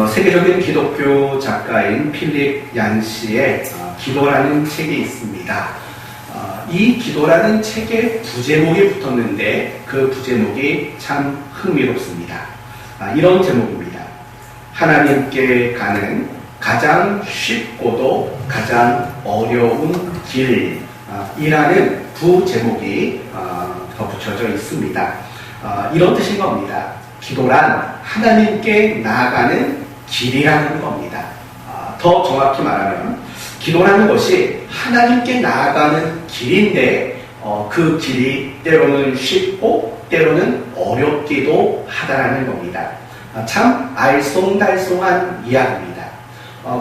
세계적인 기독교 작가인 필립 얀시의 기도라는 책이 있습니다. 이 기도라는 책에 부제목이 붙었는데 그 부제목이 참 흥미롭습니다. 이런 제목입니다. 하나님께 가는 가장 쉽고도 가장 어려운 길이라는 부제목이 덧붙여져 있습니다. 이런 뜻인 겁니다. 기도란 하나님께 나아가는 길이라는 겁니다. 더 정확히 말하면 기도라는 것이 하나님께 나아가는 길인데 그 길이 때로는 쉽고 때로는 어렵기도 하다라는 겁니다. 참 알쏭달쏭한 이야기입니다.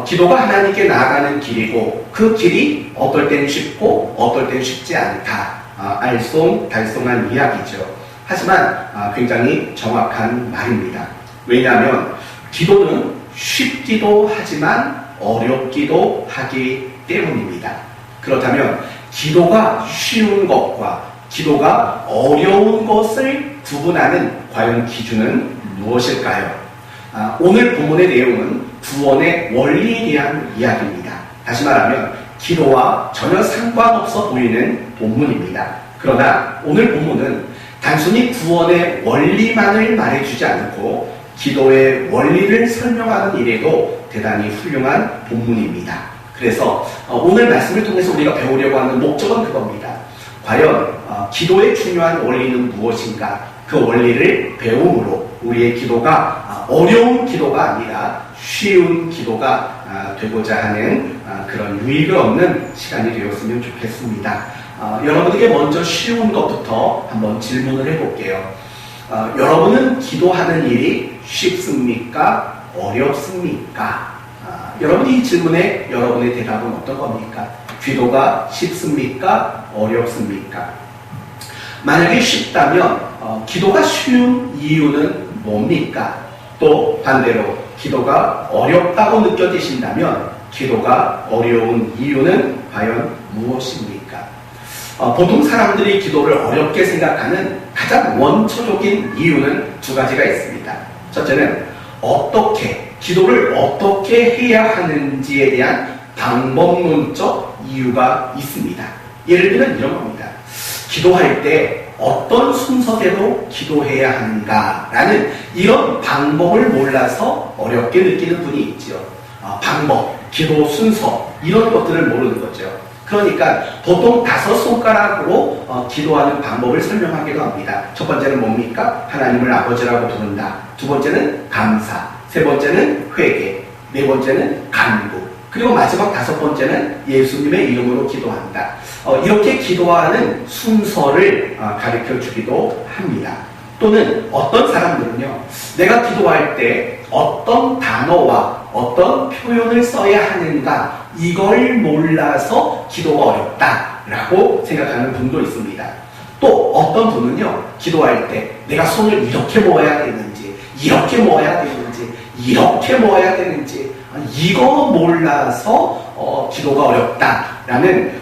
기도가 하나님께 나아가는 길이고 그 길이 어떨 땐 쉽고 어떨 땐 쉽지 않다. 알쏭달쏭한 이야기죠. 하지만 굉장히 정확한 말입니다. 왜냐하면 기도는 쉽기도 하지만 어렵기도 하기 때문입니다. 그렇다면 기도가 쉬운 것과 기도가 어려운 것을 구분하는 과연 기준은 무엇일까요? 오늘 본문의 내용은 구원의 원리에 대한 이야기입니다. 다시 말하면 기도와 전혀 상관없어 보이는 본문입니다. 그러나 오늘 본문은 단순히 구원의 원리만을 말해주지 않고 기도의 원리를 설명하는 일에도 대단히 훌륭한 본문입니다. 그래서 오늘 말씀을 통해서 우리가 배우려고 하는 목적은 그겁니다. 과연 기도의 중요한 원리는 무엇인가? 그 원리를 배움으로 우리의 기도가 어려운 기도가 아니라 쉬운 기도가 되고자 하는 그런 유익을 얻는 시간이 되었으면 좋겠습니다. 여러분에게 먼저 쉬운 것부터 한번 질문을 해볼게요. 여러분은 기도하는 일이 쉽습니까? 어렵습니까? 여러분이 이 질문에 여러분의 대답은 어떤 겁니까? 기도가 쉽습니까? 어렵습니까? 만약에 쉽다면 기도가 쉬운 이유는 뭡니까? 또 반대로 기도가 어렵다고 느껴지신다면 기도가 어려운 이유는 과연 무엇입니까? 보통 사람들이 기도를 어렵게 생각하는 가장 원초적인 이유는 두 가지가 있습니다. 첫째는 기도를 어떻게 해야 하는지에 대한 방법론적 이유가 있습니다. 예를 들면 이런 겁니다. 기도할 때 어떤 순서대로 기도해야 하는가라는 이런 방법을 몰라서 어렵게 느끼는 분이 있죠. 방법, 기도 순서 이런 것들을 모르는 거죠. 그러니까 보통 5손가락으로 기도하는 방법을 설명하기도 합니다. 첫 번째는 뭡니까? 하나님을 아버지라고 부른다. 두 번째는 감사, 세 번째는 회개, 네 번째는 간구, 그리고 마지막 5번째는 예수님의 이름으로 기도한다. 이렇게 기도하는 순서를 가르쳐 주기도 합니다. 또는 어떤 사람들은요, 내가 기도할 때 어떤 단어와 어떤 표현을 써야 하는가 이걸 몰라서 기도가 어렵다라고 생각하는 분도 있습니다. 또 어떤 분은요, 기도할 때 내가 손을 이렇게 모아야 되는지 이렇게 모아야 되는지 이렇게 모아야 되는지 이거 몰라서 기도가 어렵다라는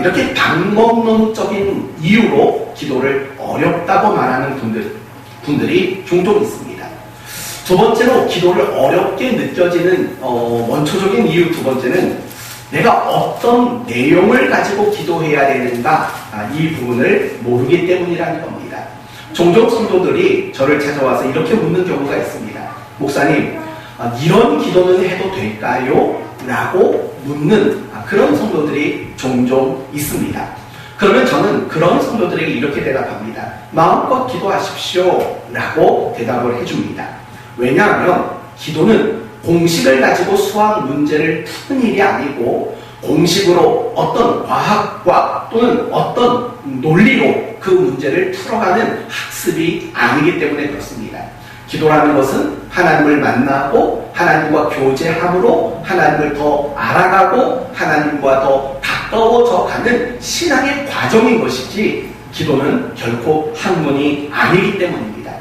이렇게 방법론적인 이유로 기도를 어렵다고 말하는 분들이 종종 있습니다. 두 번째로 기도를 어렵게 느껴지는 원초적인 이유 두 번째는 내가 어떤 내용을 가지고 기도해야 되는가 이 부분을 모르기 때문이라는 겁니다. 종종 성도들이 저를 찾아와서 이렇게 묻는 경우가 있습니다. 목사님, 이런 기도는 해도 될까요? 라고 묻는 그런 성도들이 종종 있습니다. 그러면 저는 그런 성도들에게 이렇게 대답합니다. 마음껏 기도하십시오 라고 대답을 해줍니다. 왜냐하면 기도는 공식을 가지고 수학 문제를 푸는 일이 아니고 공식으로 어떤 과학과 또는 어떤 논리로 그 문제를 풀어가는 학습이 아니기 때문에 그렇습니다. 기도라는 것은 하나님을 만나고 하나님과 교제함으로 하나님을 더 알아가고 하나님과 더 가까워져 가는 신앙의 과정인 것이지 기도는 결코 학문이 아니기 때문입니다.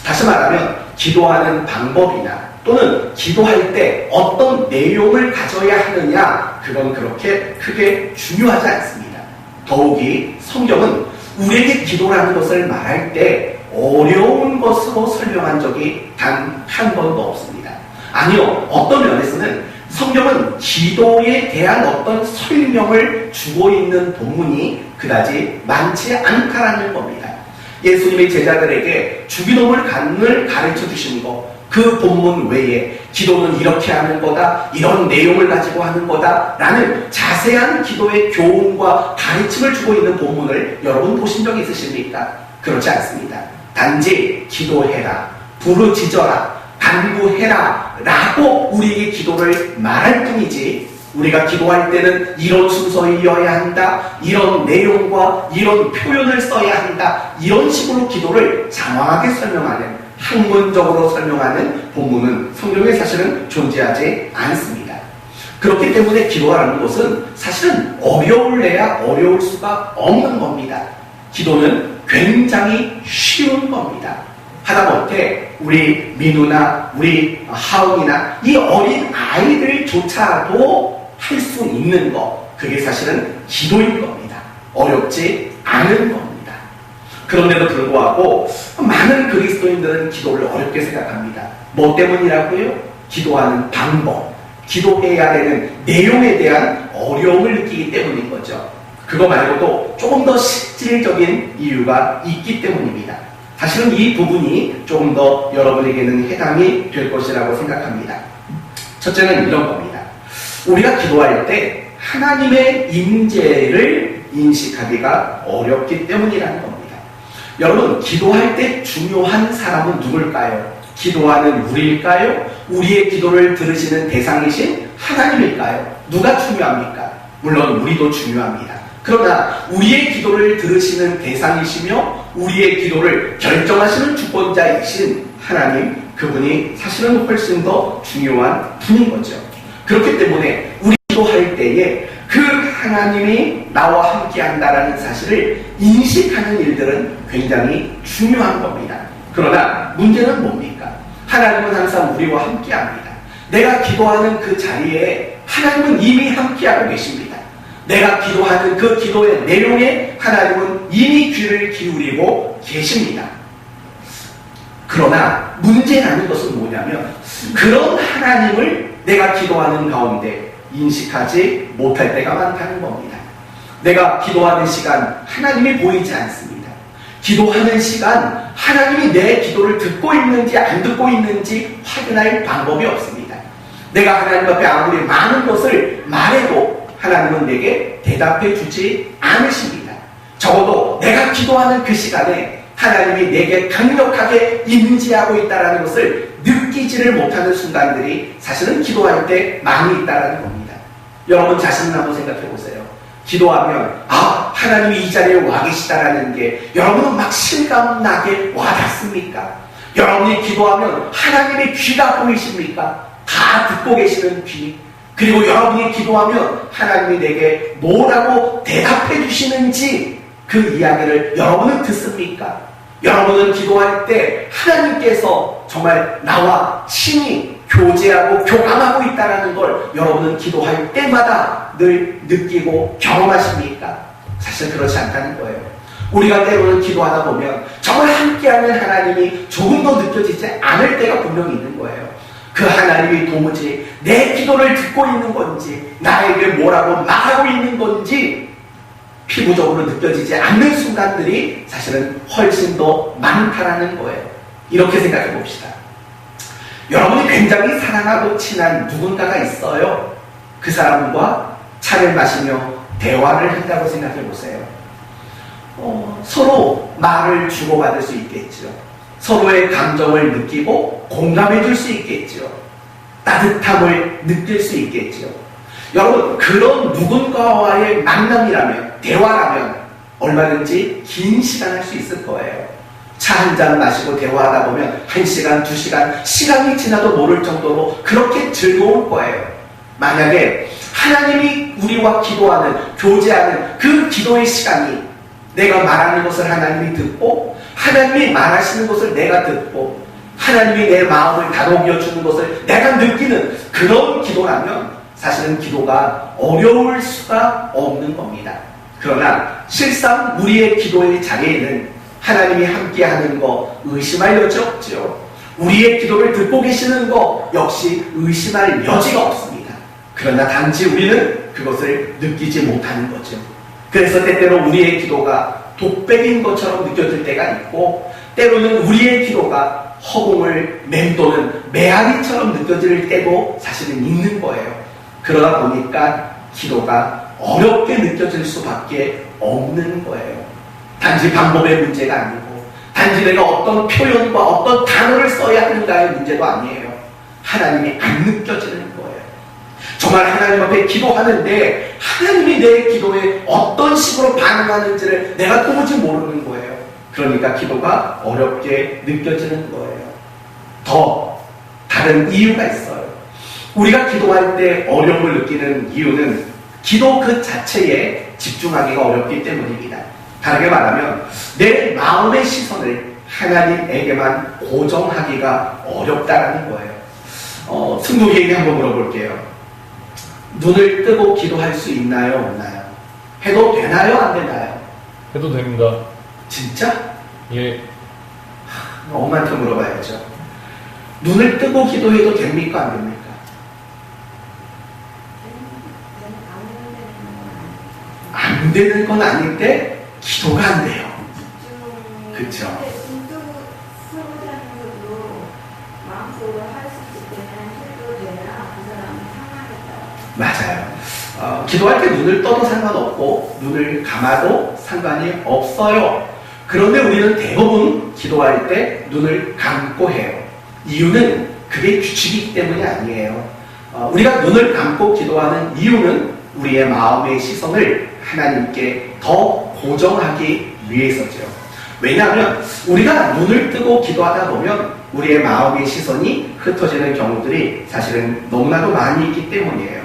다시 말하면 기도하는 방법이나 또는 기도할 때 어떤 내용을 가져야 하느냐 그건 그렇게 크게 중요하지 않습니다. 더욱이 성경은 우리에게 기도라는 것을 말할 때 어려운 것으로 설명한 적이 단 한 번도 없습니다. 아니요. 어떤 면에서는 성경은 기도에 대한 어떤 설명을 주고 있는 본문이 그다지 많지 않다라는 겁니다. 예수님의 제자들에게 주기도문을 가르쳐 주신 거, 그 본문 외에 기도는 이렇게 하는 거다, 이런 내용을 가지고 하는 거다 라는 자세한 기도의 교훈과 가르침을 주고 있는 본문을 여러분 보신 적 있으십니까? 그렇지 않습니다. 단지 기도해라, 부르짖어라, 간구해라 라고 우리에게 기도를 말할 뿐이지, 우리가 기도할 때는 이런 순서이어야 한다, 이런 내용과 이런 표현을 써야 한다, 이런 식으로 기도를 장황하게 설명하는, 학문적으로 설명하는 본문은 성경에 사실은 존재하지 않습니다. 그렇기 때문에 기도하는 것은 사실은 어려울래야 어려울 수가 없는 겁니다. 기도는 굉장히 쉬운 겁니다. 하다못해 우리 민우나 우리 하은이나 이 어린 아이들조차도 할 수 있는 것, 그게 사실은 기도인 겁니다. 어렵지 않은 겁니다. 그런데도 불구하고 많은 그리스도인들은 기도를 어렵게 생각합니다. 뭐 때문이라고요? 기도하는 방법, 기도해야 되는 내용에 대한 어려움을 느끼기 때문인 거죠. 그거 말고도 조금 더 실질적인 이유가 있기 때문입니다. 사실은 이 부분이 조금 더 여러분에게는 해당이 될 것이라고 생각합니다. 첫째는 이런 겁니다. 우리가 기도할 때 하나님의 임재를 인식하기가 어렵기 때문이라는 겁니다. 여러분, 기도할 때 중요한 사람은 누굴까요? 기도하는 우리일까요? 우리의 기도를 들으시는 대상이신 하나님일까요? 누가 중요합니까? 물론 우리도 중요합니다. 그러나 우리의 기도를 들으시는 대상이시며 우리의 기도를 결정하시는 주권자이신 하나님, 그분이 사실은 훨씬 더 중요한 분인 거죠. 그렇기 때문에 우리 기도할 때에 그 하나님이 나와 함께 한다라는 사실을 인식하는 일들은 굉장히 중요한 겁니다. 그러나 문제는 뭡니까? 하나님은 항상 우리와 함께 합니다. 내가 기도하는 그 자리에 하나님은 이미 함께하고 계십니다. 내가 기도하는 그 기도의 내용에 하나님은 이미 귀를 기울이고 계십니다. 그러나 문제라는 것은 뭐냐면 그런 하나님을 내가 기도하는 가운데 인식하지 못할 때가 많다는 겁니다. 내가 기도하는 시간 하나님이 보이지 않습니다. 기도하는 시간 하나님이 내 기도를 듣고 있는지 안 듣고 있는지 확인할 방법이 없습니다. 내가 하나님 앞에 아무리 많은 것을 말해도 하나님은 내게 대답해 주지 않으십니다. 적어도 내가 기도하는 그 시간에 하나님이 내게 강력하게 임재하고 있다는 것을 느끼지를 못하는 순간들이 사실은 기도할 때 많이 있다는 겁니다. 여러분 자신을 한번 생각해 보세요. 기도하면 하나님이 이 자리에 와 계시다라는 게 여러분은 막 실감나게 와닿습니까? 여러분이 기도하면 하나님의 귀가 보이십니까? 다 듣고 계시는 귀. 그리고 여러분이 기도하면 하나님이 내게 뭐라고 대답해 주시는지 그 이야기를 여러분은 듣습니까? 여러분은 기도할 때 하나님께서 정말 나와 친히 교제하고 교감하고 있다는 걸 여러분은 기도할 때마다 늘 느끼고 경험하십니까? 사실 그렇지 않다는 거예요. 우리가 때로는 기도하다 보면 정말 함께하는 하나님이 조금 더 느껴지지 않을 때가 분명히 있는 거예요. 그 하나님이 도무지 내 기도를 듣고 있는 건지 나에게 뭐라고 말하고 있는 건지 피부적으로 느껴지지 않는 순간들이 사실은 훨씬 더 많다라는 거예요. 이렇게 생각해 봅시다. 여러분이 굉장히 사랑하고 친한 누군가가 있어요. 그 사람과 차를 마시며 대화를 한다고 생각해 보세요. 서로 말을 주고받을 수 있겠죠. 서로의 감정을 느끼고 공감해 줄 수 있겠죠. 따뜻함을 느낄 수 있겠죠. 여러분, 그런 누군가와의 만남이라면, 대화라면 얼마든지 긴 시간 할 수 있을 거예요. 차 한 잔 마시고 대화하다 보면 1시간, 2시간, 시간이 지나도 모를 정도로 그렇게 즐거울 거예요. 만약에 하나님이 우리와 기도하는, 교제하는 그 기도의 시간이 내가 말하는 것을 하나님이 듣고 하나님이 말하시는 것을 내가 듣고 하나님이 내 마음을 다독여 주는 것을 내가 느끼는 그런 기도라면 사실은 기도가 어려울 수가 없는 겁니다. 그러나 실상 우리의 기도의 자리에는 하나님이 함께하는 거 의심할 여지 없죠. 우리의 기도를 듣고 계시는 것 역시 의심할 여지가 없습니다. 그러나 단지 우리는 그것을 느끼지 못하는 거죠. 그래서 때때로 우리의 기도가 독백인 것처럼 느껴질 때가 있고, 때로는 우리의 기도가 허공을 맴도는 메아리처럼 느껴질 때도 사실은 있는 거예요. 그러다 보니까 기도가 어렵게 느껴질 수밖에 없는 거예요. 단지 방법의 문제가 아니고, 단지 내가 어떤 표현과 어떤 단어를 써야 하는가의 문제도 아니에요. 하나님이 안 느껴지는 거예요. 정말 하나님 앞에 기도하는데 하나님이 내 기도에 어떤 식으로 반응하는지를 내가 도무지 모르는 거예요. 그러니까 기도가 어렵게 느껴지는 거예요. 더 다른 이유가 있어요. 우리가 기도할 때 어려움을 느끼는 이유는 기도 그 자체에 집중하기가 어렵기 때문입니다. 다르게 말하면 내 마음의 시선을 하나님에게만 고정하기가 어렵다는 거예요. 승국이에게 한번 물어볼게요. 눈을 뜨고 기도할 수 있나요? 없나요? 해도 되나요? 안 되나요? 해도 됩니다. 진짜? 예. 엄마한테 물어봐야죠. 눈을 뜨고 기도해도 됩니까? 안 됩니까? 안 되는 건 아닌데 기도가 안 돼요. 그렇죠. 맞아요. 기도할 때 눈을 떠도 상관없고 눈을 감아도 상관이 없어요. 그런데 우리는 대부분 기도할 때 눈을 감고 해요. 이유는 그게 규칙이기 때문이 아니에요. 우리가 눈을 감고 기도하는 이유는 우리의 마음의 시선을 하나님께 더 고정하기 위해서죠. 왜냐하면 우리가 눈을 뜨고 기도하다 보면 우리의 마음의 시선이 흩어지는 경우들이 사실은 너무나도 많이 있기 때문이에요.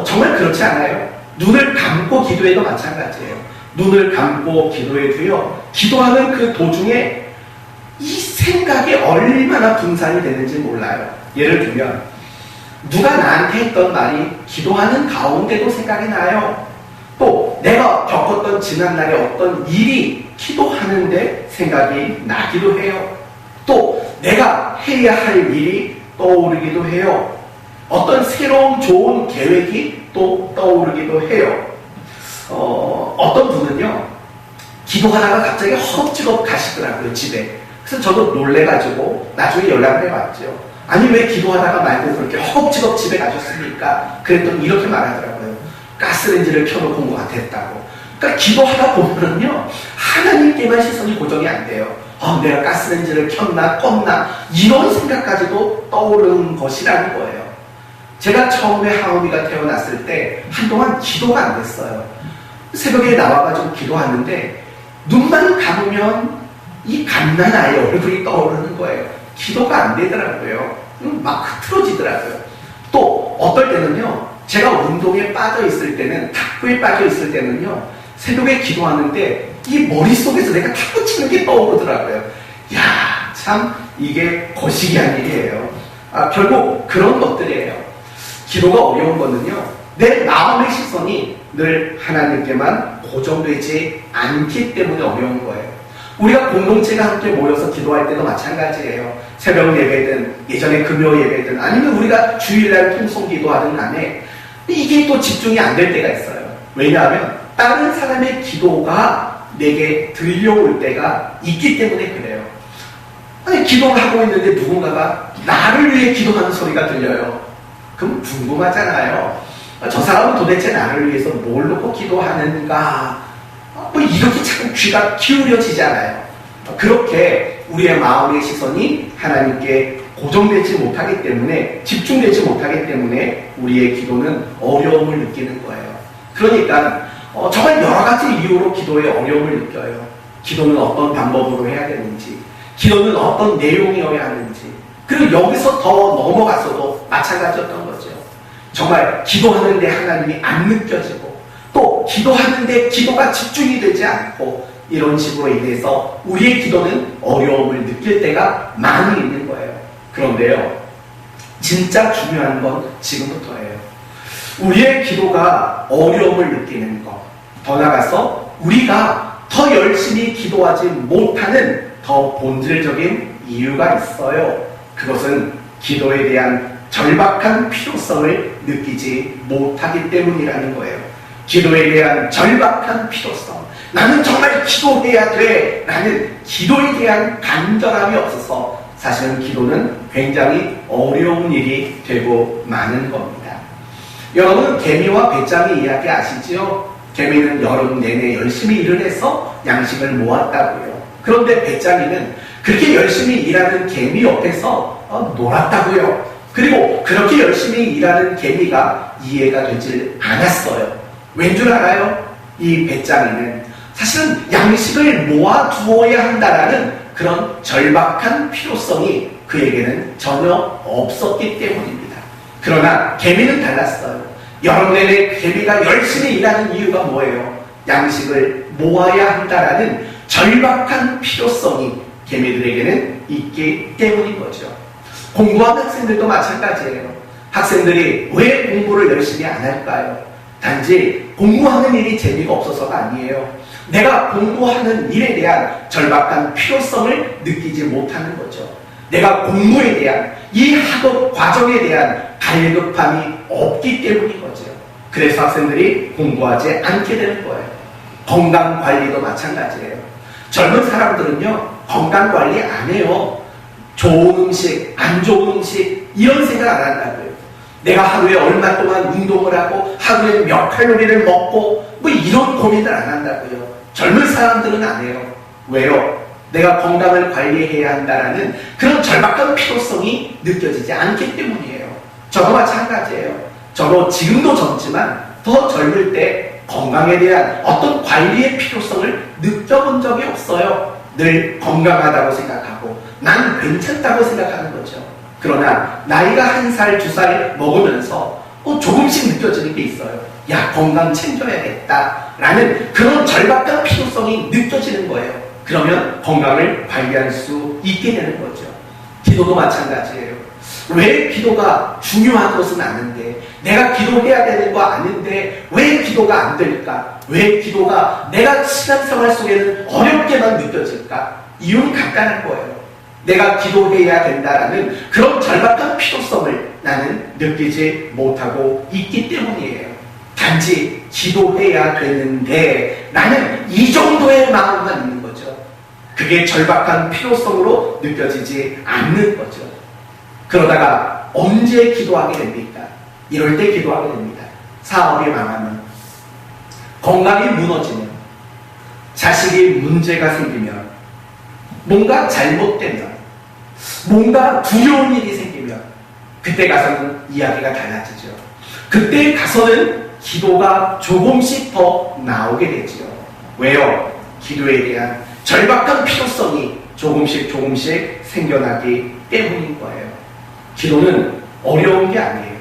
정말 그렇지 않아요? 눈을 감고 기도해도 마찬가지예요. 눈을 감고 기도해도요, 기도하는 그 도중에 이 생각이 얼마나 분산이 되는지 몰라요. 예를 들면 누가 나한테 했던 말이 기도하는 가운데도 생각이 나요. 또 내가 겪었던 지난날의 어떤 일이 기도하는데 생각이 나기도 해요. 또 내가 해야 할 일이 떠오르기도 해요. 어떤 새로운 좋은 계획이 또 떠오르기도 해요. 어떤 분은요, 기도하다가 갑자기 허겁지겁 가시더라고요, 집에. 그래서 저도 놀래가지고 나중에 연락을 해봤죠. 아니, 왜 기도하다가 말고 그렇게 허겁지겁 집에 가셨습니까? 그랬더니 이렇게 말하더라고요. 가스레인지를 켜놓고 온 것 같았다고. 그러니까 기도하다 보면은요, 하나님께만 시선이 고정이 안 돼요. 내가 가스레인지를 켰나 껐나 이런 생각까지도 떠오르는 것이라는 거예요. 제가 처음에 하은이가 태어났을 때 한동안 기도가 안 됐어요. 새벽에 나와가지고 기도하는데 눈만 감으면 이 갓난아이의 얼굴이 떠오르는 거예요. 기도가 안 되더라고요. 막 흐트러지더라고요. 또 어떨 때는요, 제가 운동에 빠져 있을 때는, 탁구에 빠져 있을 때는요, 새벽에 기도하는데 이 머릿속에서 내가 탁구 치는 게 떠오르더라고요. 야, 참 이게 거시기한 일이에요. 결국 그런 것들이에요. 기도가 어려운 거는요, 내 마음의 시선이 늘 하나님께만 고정되지 않기 때문에 어려운 거예요. 우리가 공동체가 함께 모여서 기도할 때도 마찬가지예요. 새벽 예배든 예전에 금요 예배든 아니면 우리가 주일날 통성 기도하든 간에 이게 또 집중이 안 될 때가 있어요. 왜냐하면 다른 사람의 기도가 내게 들려올 때가 있기 때문에 그래요. 아니, 기도를 하고 있는데 누군가가 나를 위해 기도하는 소리가 들려요. 그럼 궁금하잖아요. 저 사람은 도대체 나를 위해서 뭘 놓고 기도하는가? 이렇게 자꾸 귀가 기울여지잖아요. 그렇게 우리의 마음의 시선이 하나님께 고정되지 못하기 때문에, 집중되지 못하기 때문에 우리의 기도는 어려움을 느끼는 거예요. 그러니까 정말 여러 가지 이유로 기도에 어려움을 느껴요. 기도는 어떤 방법으로 해야 되는지, 기도는 어떤 내용이어야 하는지, 그리고 여기서 더 넘어가서도 마찬가지였던 거죠. 정말 기도하는데 하나님이 안 느껴지고, 또 기도하는데 기도가 집중이 되지 않고, 이런 식으로 인해서 우리의 기도는 어려움을 느낄 때가 많이 있는 거예요. 그런데요, 진짜 중요한 건 지금부터예요. 우리의 기도가 어려움을 느끼는 것, 더 나아가서 우리가 더 열심히 기도하지 못하는 더 본질적인 이유가 있어요. 그것은 기도에 대한 절박한 필요성을 느끼지 못하기 때문이라는 거예요. 기도에 대한 절박한 필요성. 나는 정말 기도해야 돼. 라는 기도에 대한 간절함이 없어서 사실은 기도는 굉장히 어려운 일이 되고 마는 겁니다. 여러분은 개미와 배짱이 이야기 아시죠? 개미는 여름 내내 열심히 일을 해서 양식을 모았다고요. 그런데 배짱이는 그렇게 열심히 일하는 개미 옆에서 놀았다고요. 그리고 그렇게 열심히 일하는 개미가 이해가 되질 않았어요. 왠 줄 알아요? 이 배짱이는 사실은 양식을 모아두어야 한다라는 그런 절박한 필요성이 그에게는 전혀 없었기 때문입니다. 그러나 개미는 달랐어요. 여름 내내 개미가 열심히 일하는 이유가 뭐예요? 양식을 모아야 한다라는 절박한 필요성이 개미들에게는 있기 때문인 거죠. 공부하는 학생들도 마찬가지예요. 학생들이 왜 공부를 열심히 안 할까요? 단지 공부하는 일이 재미가 없어서가 아니에요. 내가 공부하는 일에 대한 절박한 필요성을 느끼지 못하는 거죠. 내가 공부에 대한 이 학업 과정에 대한 갈급함이 없기 때문인 거죠. 그래서 학생들이 공부하지 않게 되는 거예요. 건강관리도 마찬가지예요. 젊은 사람들은요, 건강관리 안 해요. 좋은 음식, 안 좋은 음식 이런 생각 안 한다고요. 내가 하루에 얼마 동안 운동을 하고 하루에 몇 칼로리를 먹고 뭐 이런 고민을 안 한다고요. 젊은 사람들은 안 해요. 왜요? 내가 건강을 관리해야 한다라는 그런 절박한 필요성이 느껴지지 않기 때문이에요. 저도 마찬가지예요. 저도 지금도 젊지만 더 젊을 때 건강에 대한 어떤 관리의 필요성을 느껴본 적이 없어요. 늘 건강하다고 생각하고 난 괜찮다고 생각하는 거죠. 그러나 나이가 1살, 2살 먹으면서 조금씩 느껴지는 게 있어요. 야, 건강 챙겨야겠다 라는 그런 절박한 필요성이 느껴지는 거예요. 그러면 건강을 관리할 수 있게 되는 거죠. 기도도 마찬가지예요. 왜 기도가 중요한 것은 아는데, 내가 기도해야 되는 거 아는데 왜 기도가 안 될까? 왜 기도가 내가 신앙생활 속에는 어렵게만 느껴질까? 이유는 간단한 거예요. 내가 기도해야 된다라는 그런 절박한 필요성을 나는 느끼지 못하고 있기 때문이에요. 단지 기도해야 되는데 나는 이 정도의 마음만 있는 거죠. 그게 절박한 필요성으로 느껴지지 않는 거죠. 그러다가 언제 기도하게 됩니까? 이럴 때 기도하게 됩니다. 사업이 망하면, 건강이 무너지면, 자식이 문제가 생기면, 뭔가 잘못되면, 뭔가 두려운 일이 생기면 그때 가서는 이야기가 달라지죠. 그때 가서는 기도가 조금씩 더 나오게 되지요. 왜요? 기도에 대한 절박한 필요성이 조금씩 생겨나기 때문인 거예요. 기도는 어려운 게 아니에요.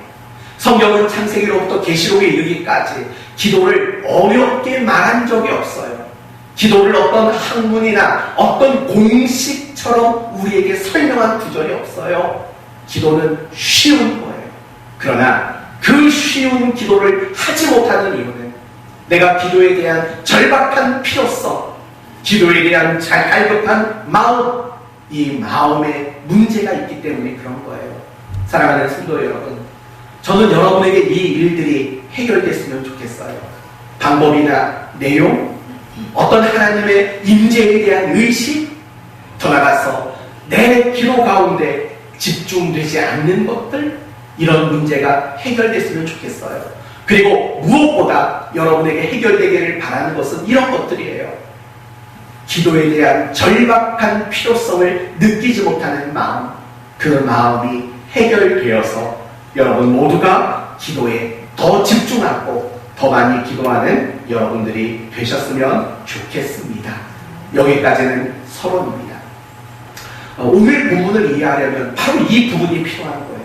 성경은 창세기로부터 계시록에 이르기까지 기도를 어렵게 말한 적이 없어요. 기도를 어떤 학문이나 어떤 공식처럼 우리에게 설명한 구절이 없어요. 기도는 쉬운 거예요. 그러나 그 쉬운 기도를 하지 못하는 이유는 내가 기도에 대한 절박한 필요성, 기도에 대한 갈급한 마음, 이 마음에 문제가 있기 때문에 그런 거예요. 사랑하는 성도 여러분, 저는 여러분에게 이 일들이 해결됐으면 좋겠어요. 방법이나 내용, 어떤 하나님의 임재에 대한 의식, 더 나아가서 내 기도 가운데 집중되지 않는 것들, 이런 문제가 해결됐으면 좋겠어요. 그리고 무엇보다 여러분에게 해결되기를 바라는 것은 이런 것들이에요. 기도에 대한 절박한 필요성을 느끼지 못하는 마음, 그 마음이 해결되어서 여러분 모두가 기도에 더 집중하고 더 많이 기도하는 여러분들이 되셨으면 좋겠습니다. 여기까지는 서론입니다. 오늘 본문을 이해하려면 바로 이 부분이 필요한 거예요.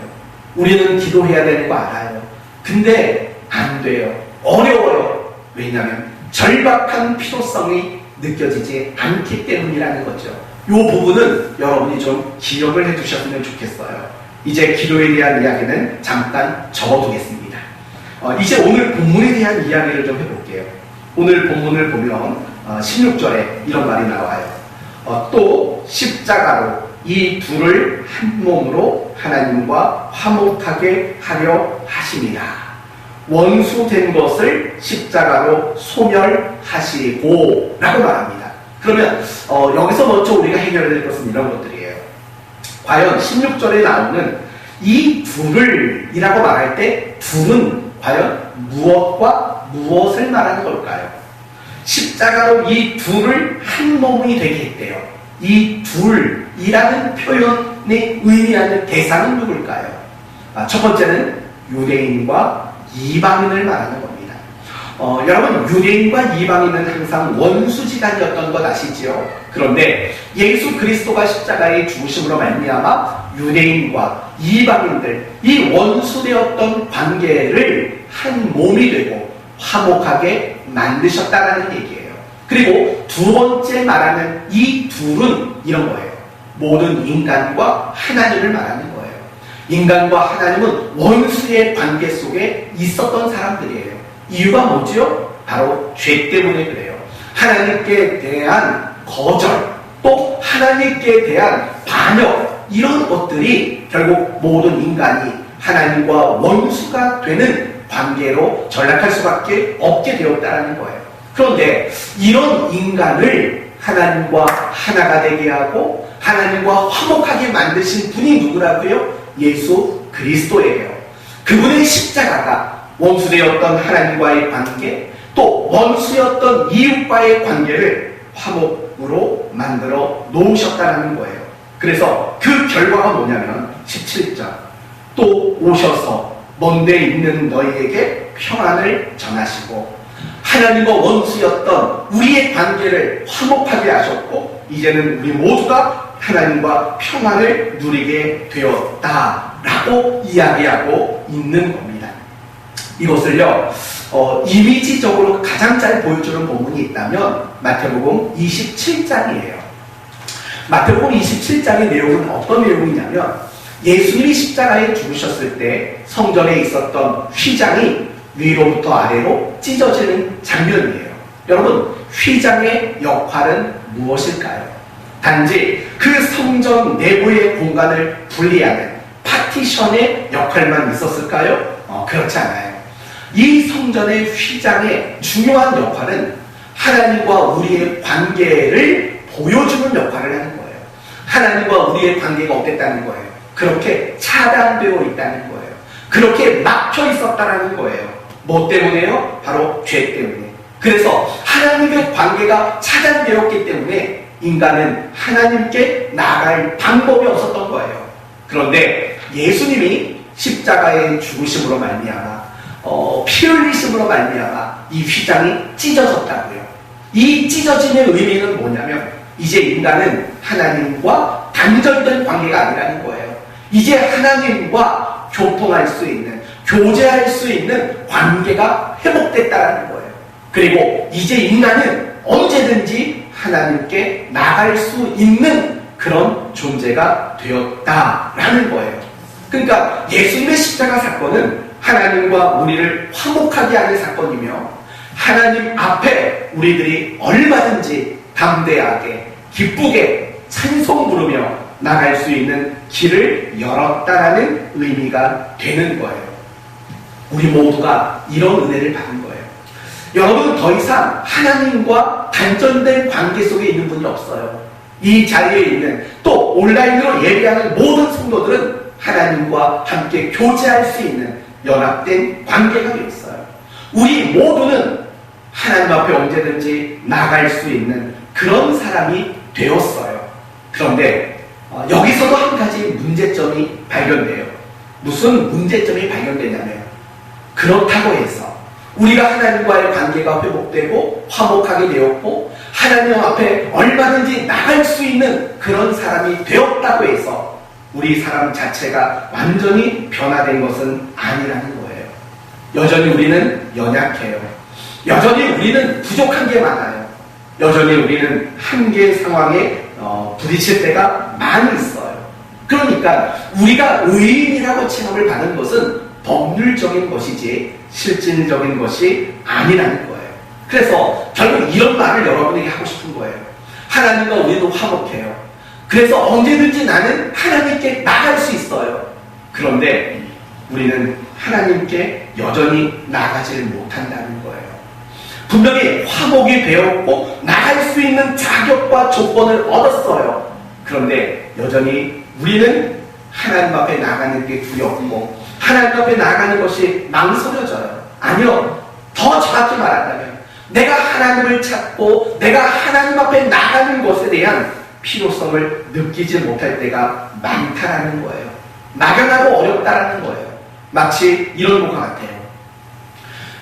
우리는 기도해야 되는 거 알아요. 근데 안 돼요. 어려워요. 왜냐하면 절박한 필요성이 느껴지지 않기 때문이라는 거죠. 이 부분은 여러분이 좀 기억을 해두셨으면 좋겠어요. 이제 기도에 대한 이야기는 잠깐 접어두겠습니다. 이제 오늘 본문에 대한 이야기를 좀 해볼게요. 오늘 본문을 보면 16절에 이런 말이 나와요. 또 십자가로 이 둘을 한 몸으로 하나님과 화목하게 하려 하심이라. 원수된 것을 십자가로 소멸하시고 라고 말합니다. 그러면 여기서 먼저 우리가 해결해야 될 것은 이런 것들이에요. 과연 16절에 나오는 이 둘을 이라고 말할 때 둘은 과연 무엇과 무엇을 말하는 걸까요? 십자가로 이 둘을 한 몸이 되게 했대요. 이 둘이라는 표현의 의미하는 대상은 누굴까요? 첫 번째는 유대인과 이방인을 말하는 겁니다. 여러분, 유대인과 이방인은 항상 원수지간이었던 것 아시지요? 그런데 예수 그리스도가 십자가의 죽으심으로 말미암아 유대인과 이방인들, 이 원수되었던 관계를 한 몸이 되고 화목하게 만드셨다라는 얘기예요. 그리고 두 번째 말하는 이 둘은 이런 거예요. 모든 인간과 하나님을 말하는 거예요. 인간과 하나님은 원수의 관계 속에 있었던 사람들이에요. 이유가 뭐지요? 바로 죄 때문에 그래요. 하나님께 대한 거절, 또 하나님께 대한 반역, 이런 것들이 결국 모든 인간이 하나님과 원수가 되는 관계로 전락할 수밖에 없게 되었다는 거예요. 그런데 이런 인간을 하나님과 하나가 되게 하고 하나님과 화목하게 만드신 분이 누구라고요? 예수 그리스도예요. 그분의 십자가가 원수되었던 하나님과의 관계, 또 원수였던 이웃과의 관계를 화목으로 만들어 놓으셨다는 거예요. 그래서 그 결과가 뭐냐면 17절, 또 오셔서 먼데 있는 너희에게 평안을 전하시고 하나님과 원수였던 우리의 관계를 화목하게 하셨고 이제는 우리 모두가 하나님과 평안을 누리게 되었다라고 이야기하고 있는 겁니다. 이것을요 이미지적으로 가장 잘 보여주는 본문이 있다면 마태복음 27장이에요. 마태복음 27장의 내용은 어떤 내용이냐면 예수님이 십자가에 죽으셨을 때 성전에 있었던 휘장이 위로부터 아래로 찢어지는 장면이에요. 여러분, 휘장의 역할은 무엇일까요? 단지 그 성전 내부의 공간을 분리하는 파티션의 역할만 있었을까요? 그렇지 않아요. 이 성전의 휘장의 중요한 역할은 하나님과 우리의 관계를 보여주는 역할을 하는 거예요. 하나님과 우리의 관계가 어땠다는 거예요? 그렇게 차단되어 있다는 거예요. 그렇게 막혀 있었다는 거예요. 뭐 때문에요? 바로 죄 때문에. 그래서 하나님의 관계가 차단되었기 때문에 인간은 하나님께 나아갈 방법이 없었던 거예요. 그런데 예수님이 십자가의 죽으심으로 말미암아 피 흘리심으로 말미암아 이 휘장이 찢어졌다고요. 이 찢어짐의 의미는 뭐냐면 이제 인간은 하나님과 단절된 관계가 아니라는 거예요. 이제 하나님과 교통할 수 있는, 교제할 수 있는 관계가 회복됐다는 거예요. 그리고 이제 인간은 언제든지 하나님께 나갈 수 있는 그런 존재가 되었다라는 거예요. 그러니까 예수님의 십자가 사건은 하나님과 우리를 화목하게 하는 사건이며 하나님 앞에 우리들이 얼마든지 담대하게 기쁘게 찬송 부르며 나갈 수 있는 길을 열었다라는 의미가 되는 거예요. 우리 모두가 이런 은혜를 받은 거예요. 여러분, 더 이상 하나님과 단절된 관계 속에 있는 분이 없어요. 이 자리에 있는 또 온라인으로 예배하는 모든 성도들은 하나님과 함께 교제할 수 있는 연합된 관계가 있어요. 우리 모두는 하나님 앞에 언제든지 나갈 수 있는 그런 사람이 되었어요. 그런데 여기서도 한 가지 문제점이 발견돼요. 무슨 문제점이 발견되냐면 그렇다고 해서 우리가 하나님과의 관계가 회복되고 화목하게 되었고 하나님 앞에 얼마든지 나갈 수 있는 그런 사람이 되었다고 해서 우리 사람 자체가 완전히 변화된 것은 아니라는 거예요. 여전히 우리는 연약해요. 여전히 우리는 부족한 게 많아요. 여전히 우리는 한계 상황에 부딪힐 때가 많이 있어요. 그러니까 우리가 의인이라고 칭함을 받는 것은 법률적인 것이지 실질적인 것이 아니라는 거예요. 그래서 결국 이런 말을 여러분에게 하고 싶은 거예요. 하나님과 우리도 화목해요. 그래서 언제든지 나는 하나님께 나갈 수 있어요. 그런데 우리는 하나님께 여전히 나가지를 못한다는 거예요. 분명히 화목이 되었고 나갈 수 있는 자격과 조건을 얻었어요. 그런데 여전히 우리는 하나님 앞에 나가는 게 두렵고 하나님 앞에 나가는 것이 망설여져요. 아니요. 더 정확히 말한다면 내가 하나님을 찾고 내가 하나님 앞에 나가는 것에 대한 필요성을 느끼지 못할 때가 많다라는 거예요. 막연하고 어렵다라는 거예요. 마치 이런 것과 같아요.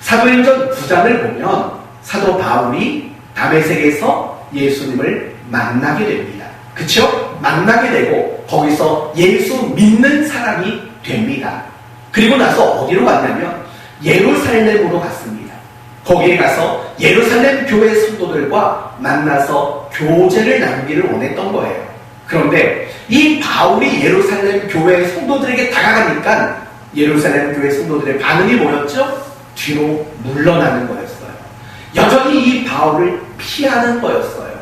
사도행전 9장을 보면 사도 바울이 다메섹에서 예수님을 만나게 됩니다. 그쵸? 만나게 되고 거기서 예수 믿는 사람이 됩니다. 그리고 나서 어디로 갔냐면 예루살렘으로 갔습니다. 거기에 가서 예루살렘 교회 성도들과 만나서 교제를 나누기를 원했던 거예요. 그런데 이 바울이 예루살렘 교회 성도들에게 다가가니까 예루살렘 교회 성도들의 반응이 뭐였죠? 뒤로 물러나는 거였어요. 여전히 이 바울을 피하는 거였어요.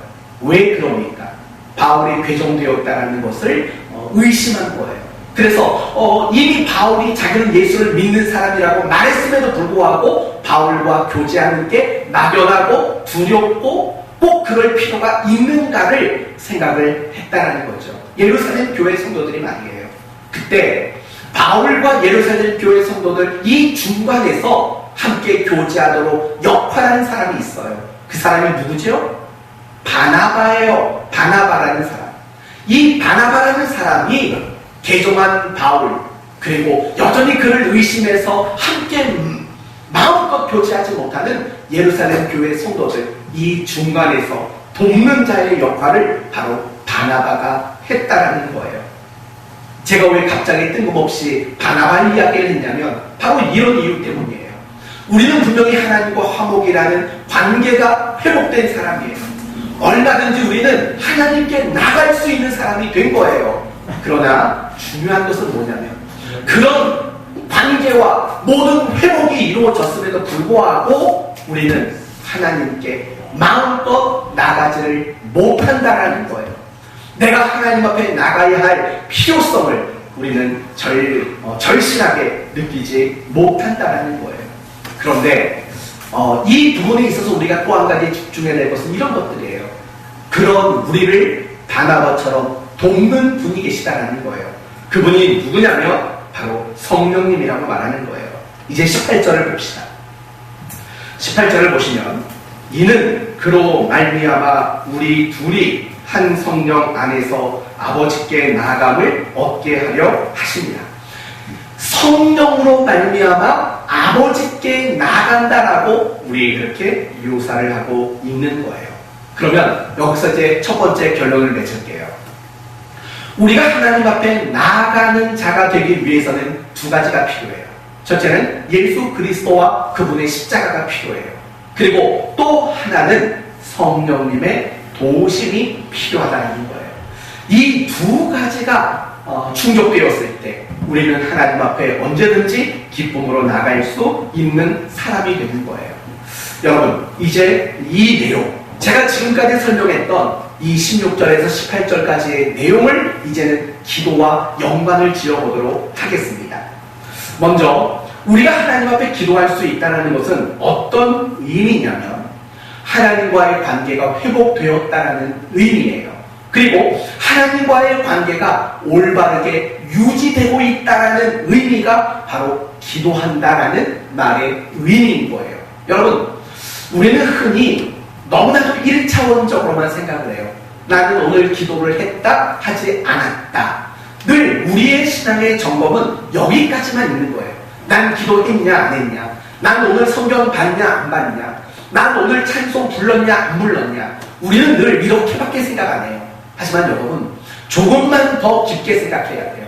왜 그럽니까? 바울이 괴정되었다는 것을 의심한 거예요. 그래서 이미 바울이 자기는 예수를 믿는 사람이라고 말했음에도 불구하고 바울과 교제하는 게 막연하고 두렵고 꼭 그럴 필요가 있는가를 생각을 했다는 거죠. 예루살렘 교회 성도들이 말이에요. 그때 바울과 예루살렘 교회 성도들 이 중간에서 함께 교제하도록 역할하는 사람이 있어요. 그 사람이 누구죠? 바나바예요. 바나바라는 사람. 이 바나바라는 사람이 개종한 바울, 그리고 여전히 그를 의심해서 함께 마음껏 교제하지 못하는 예루살렘 교회 성도들, 이 중간에서 돕는 자의 역할을 바로 바나바가 했다라는 거예요. 제가 왜 갑자기 뜬금없이 바나바의 이야기를 했냐면 바로 이런 이유 때문이에요. 우리는 분명히 하나님과 화목이라는 관계가 회복된 사람이에요. 얼마든지 우리는 하나님께 나갈 수 있는 사람이 된 거예요. 그러나 중요한 것은 뭐냐면 그런 관계와 모든 회복이 이루어졌음에도 불구하고 우리는 하나님께 마음껏 나가지를 못한다라는 거예요. 내가 하나님 앞에 나가야 할 필요성을 우리는 절실하게 느끼지 못한다라는 거예요. 그런데 이 부분에 있어서 우리가 또 한 가지 집중해야 될 것은 이런 것들이에요. 그런 우리를 바나바처럼 돕는 분이 계시다라는 거예요. 그분이 누구냐면 바로 성령님이라고 말하는 거예요. 이제 18절을 봅시다. 18절을 보시면 이는 그로 말미암아 우리 둘이 한 성령 안에서 아버지께 나아감을 얻게 하려 하십니다. 성령으로 말미암아 아버지께 나아간다라고 우리 그렇게 묘사를 하고 있는 거예요. 그러면 여기서 이제 첫 번째 결론을 맺을게요. 우리가 하나님 앞에 나아가는 자가 되기 위해서는 두 가지가 필요해요. 첫째는 예수 그리스도와 그분의 십자가가 필요해요. 그리고 또 하나는 성령님의 도우심이 필요하다는 거예요. 이 두 가지가 충족되었을 때 우리는 하나님 앞에 언제든지 기쁨으로 나갈 수 있는 사람이 되는 거예요. 여러분, 이제 이 내용, 제가 지금까지 설명했던 이 16절에서 18절까지의 내용을 이제는 기도와 연관을 지어보도록 하겠습니다. 먼저 우리가 하나님 앞에 기도할 수 있다는 것은 어떤 의미냐면 하나님과의 관계가 회복되었다는 의미예요. 그리고 하나님과의 관계가 올바르게 유지되고 있다는 의미가 바로 기도한다라는 말의 의미인 거예요. 여러분, 우리는 흔히 너무나도 1차원적으로만 생각을 해요. 나는 오늘 기도를 했다, 하지 않았다. 늘 우리의 신앙의 점검은 여기까지만 있는 거예요. 난 기도했냐, 안 했냐. 난 오늘 성경 봤냐, 안 봤냐. 난 오늘 찬송 불렀냐, 안 불렀냐. 우리는 늘 이렇게밖에 생각 안 해요. 하지만 여러분, 조금만 더 깊게 생각해야 돼요.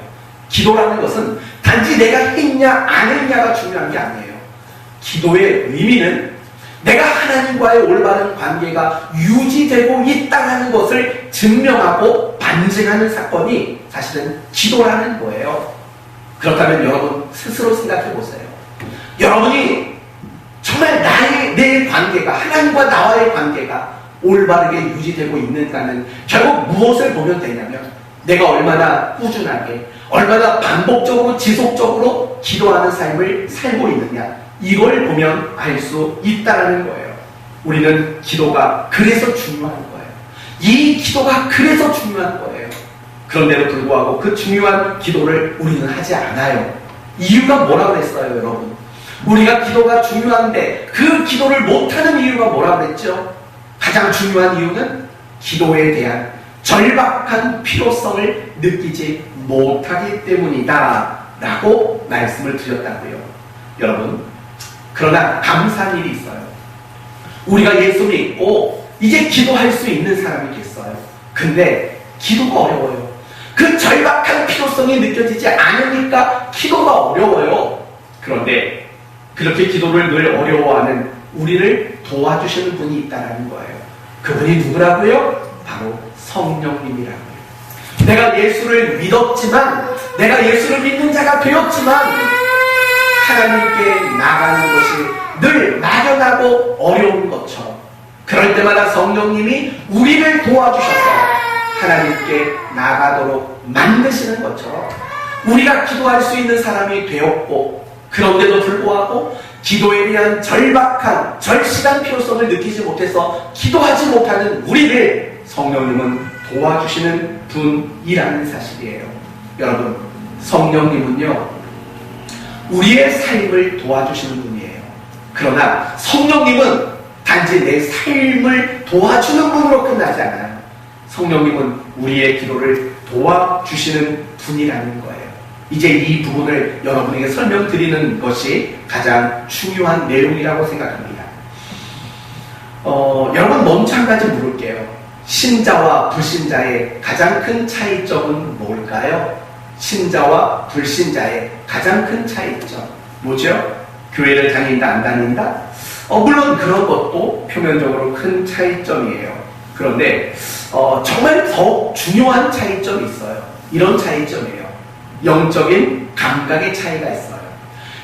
기도라는 것은 단지 내가 했냐, 안 했냐가 중요한 게 아니에요. 기도의 의미는 내가 하나님과의 올바른 관계가 유지되고 있다는 것을 증명하고 반증하는 사건이 사실은 기도라는 거예요. 그렇다면 여러분 스스로 생각해 보세요. 여러분이 정말 내 관계가, 하나님과 나와의 관계가 올바르게 유지되고 있는가는 결국 무엇을 보면 되냐면 내가 얼마나 꾸준하게, 얼마나 반복적으로 지속적으로 기도하는 삶을 살고 있느냐, 이걸 보면 알 수 있다는 거예요. 우리는 기도가 그래서 중요한 거예요. 이 기도가 그래서 중요한 거예요. 그런데도 불구하고 그 중요한 기도를 우리는 하지 않아요. 이유가 뭐라고 그랬어요, 여러분? 우리가 기도가 중요한데 그 기도를 못하는 이유가 뭐라고 그랬죠? 가장 중요한 이유는 기도에 대한 절박한 필요성을 느끼지 못하기 때문이다 라고 말씀을 드렸다고요. 여러분, 그러나 감사한 일이 있어요. 우리가 예수 믿고 이제 기도할 수 있는 사람이겠어요. 근데 기도가 어려워요. 그 절박한 필요성이 느껴지지 않으니까 기도가 어려워요. 그런데 그렇게 기도를 늘 어려워하는 우리를 도와주시는 분이 있다는 거예요. 그분이 누구라고요? 바로 성령님이라고요. 내가 예수를 믿었지만, 내가 예수를 믿는 자가 되었지만 하나님께 나가는 것이 늘 막연하고 어려운 것처럼, 그럴 때마다 성령님이 우리를 도와주셔서 하나님께 나가도록 만드시는 것처럼 우리가 기도할 수 있는 사람이 되었고, 그런데도 불구하고 기도에 대한 절박한, 절실한 필요성을 느끼지 못해서 기도하지 못하는 우리를 성령님은 도와주시는 분이라는 사실이에요. 여러분, 성령님은요, 우리의 삶을 도와주시는 분이에요. 그러나 성령님은 단지 내 삶을 도와주는 분으로 끝나지 않아요. 성령님은 우리의 기도를 도와주시는 분이라는 거예요. 이제 이 부분을 여러분에게 설명드리는 것이 가장 중요한 내용이라고 생각합니다. 여러분, 먼저 한 가지 물을게요. 신자와 불신자의 가장 큰 차이점은 뭘까요? 신자와 불신자의 가장 큰 차이점 뭐죠? 교회를 다닌다, 안 다닌다? 물론 그런 것도 표면적으로 큰 차이점이에요. 그런데 정말 더 중요한 차이점이 있어요. 이런 차이점이에요. 영적인 감각의 차이가 있어요.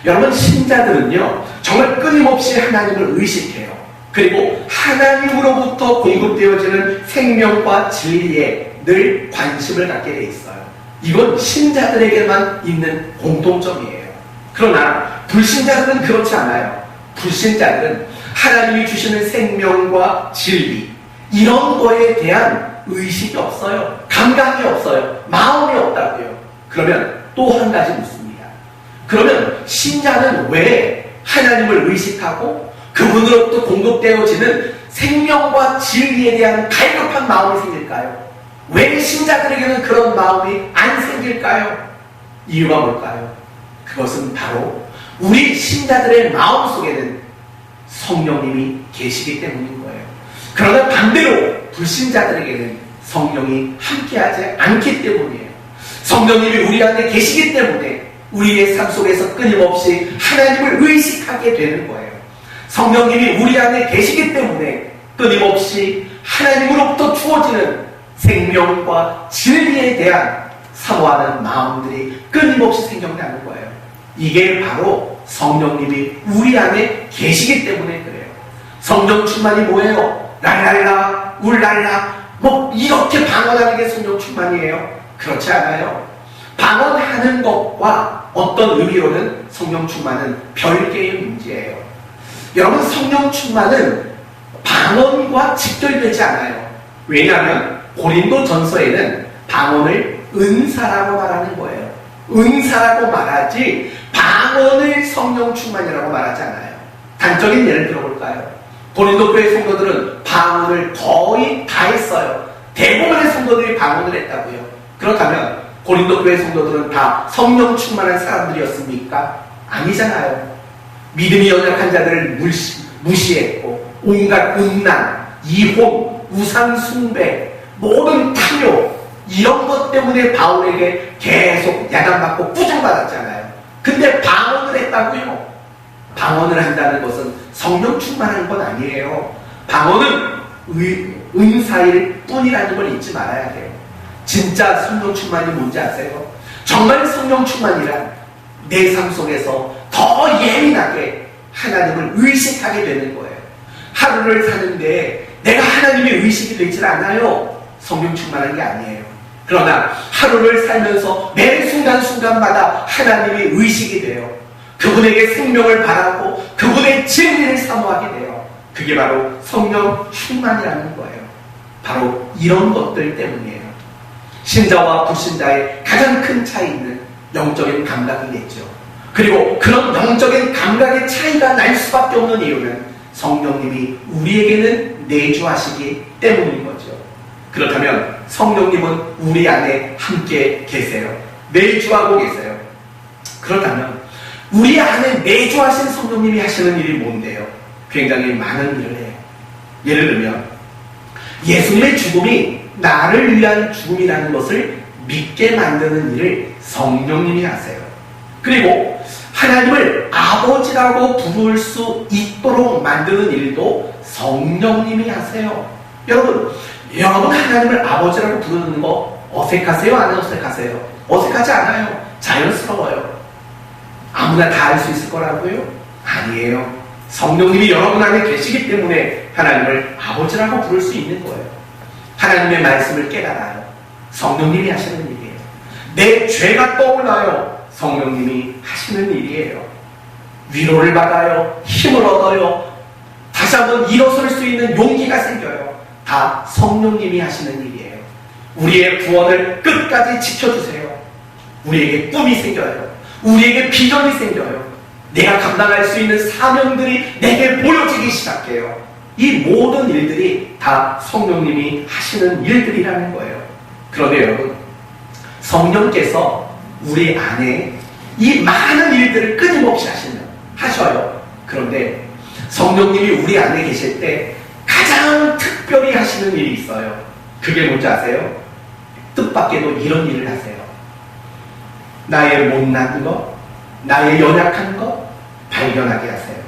여러분, 신자들은요, 정말 끊임없이 하나님을 의식해요. 그리고 하나님으로부터 공급되어지는 생명과 진리에 늘 관심을 갖게 돼 있어요. 이건 신자들에게만 있는 공통점이에요. 그러나 불신자들은 그렇지 않아요. 불신자들은 하나님이 주시는 생명과 진리, 이런 거에 대한 의식이 없어요. 감각이 없어요. 마음이 없다고요. 그러면 또 한 가지 묻습니다. 그러면 신자는 왜 하나님을 의식하고 그분으로부터 공급되어지는 생명과 진리에 대한 갈급한 마음이 생길까요? 왜 신자들에게는 그런 마음이 안 생길까요? 이유가 뭘까요? 그것은 바로 우리 신자들의 마음속에는 성령님이 계시기 때문인 거예요. 그러나 반대로 불신자들에게는 성령이 함께하지 않기 때문이에요. 성령님이 우리 안에 계시기 때문에 우리의 삶 속에서 끊임없이 하나님을 의식하게 되는 거예요. 성령님이 우리 안에 계시기 때문에 끊임없이 하나님으로부터 주어지는 생명과 진리에 대한 사모하는 마음들이 끊임없이 생겨나는 거예요. 이게 바로 성령님이 우리 안에 계시기 때문에 그래요. 성령 충만이 뭐예요? 랄랄라, 울랄라, 이렇게 방언하는 게 성령 충만이에요? 그렇지 않아요. 방언하는 것과 어떤 의미로는 성령 충만은 별개의 문제예요. 여러분, 성령 충만은 방언과 직결되지 않아요. 왜냐하면 고린도 전서에는 방언을 은사라고 말하는 거예요. 은사라고 말하지 방언을 성령 충만이라고 말하지 않아요. 단적인 예를 들어볼까요? 고린도 교회 성도들은 방언을 거의 다 했어요. 대부분의 성도들이 방언을 했다고요. 그렇다면 고린도 교회 성도들은 다 성령 충만한 사람들이었습니까? 아니잖아요. 믿음이 연약한 자들을 무시했고, 온갖 음란, 이혼, 우상 숭배, 모든 탐욕, 이런 것 때문에 바울에게 계속 야단받고 꾸중받았잖아요. 근데 방언을 했다고요? 방언을 한다는 것은 성령 충만한 건 아니에요. 방언은 은사일 뿐이라는 걸 잊지 말아야 돼요. 진짜 성령 충만이 뭔지 아세요? 정말 성령 충만이란 내 삶 속에서 더 예민하게 하나님을 의식하게 되는 거예요. 하루를 사는데 내가 하나님의 의식이 되질 않아요. 성령 충만한 게 아니에요. 그러나 하루를 살면서 매 순간순간마다 하나님이 의식이 돼요. 그분에게 생명을 바라고 그분의 진리를 사모하게 돼요. 그게 바로 성령 충만이라는 거예요. 바로 이런 것들 때문이에요. 신자와 불신자의 가장 큰 차이는 영적인 감각이겠죠. 그리고 그런 영적인 감각의 차이가 날 수밖에 없는 이유는 성령님이 우리에게는 내주하시기 때문인 거죠. 그렇다면 성령님은 우리 안에 함께 계세요. 내주하고 계세요. 그렇다면 우리 안에 내주하신 성령님이 하시는 일이 뭔데요? 굉장히 많은 일을 해요. 예를 들면 예수님의 죽음이 나를 위한 죽음이라는 것을 믿게 만드는 일을 성령님이 하세요. 그리고 하나님을 아버지라고 부를 수 있도록 만드는 일도 성령님이 하세요. 여러분 하나님을 아버지라고 부르는 거 어색하세요? 안 어색하세요? 어색하지 않아요. 자연스러워요. 아무나 다 할 수 있을 거라고요? 아니에요. 성령님이 여러분 안에 계시기 때문에 하나님을 아버지라고 부를 수 있는 거예요. 하나님의 말씀을 깨달아요. 성령님이 하시는 일이에요. 내 죄가 떠올라요. 성령님이 하시는 일이에요. 위로를 받아요. 힘을 얻어요. 다시 한번 일어설 수 있는 용기가 생겨요. 다 성령님이 하시는 일이에요. 우리의 구원을 끝까지 지켜주세요. 우리에게 꿈이 생겨요. 우리에게 비전이 생겨요. 내가 감당할 수 있는 사명들이 내게 보여지기 시작해요. 이 모든 일들이 다 성령님이 하시는 일들이라는 거예요. 그런데 여러분, 성령께서 우리 안에 이 많은 일들을 끊임없이 하셔요. 그런데 성령님이 우리 안에 계실 때 가장 특별히 하시는 일이 있어요. 그게 뭔지 아세요? 뜻밖에도 이런 일을 하세요. 나의 못난 것, 나의 연약한 것 발견하게 하세요.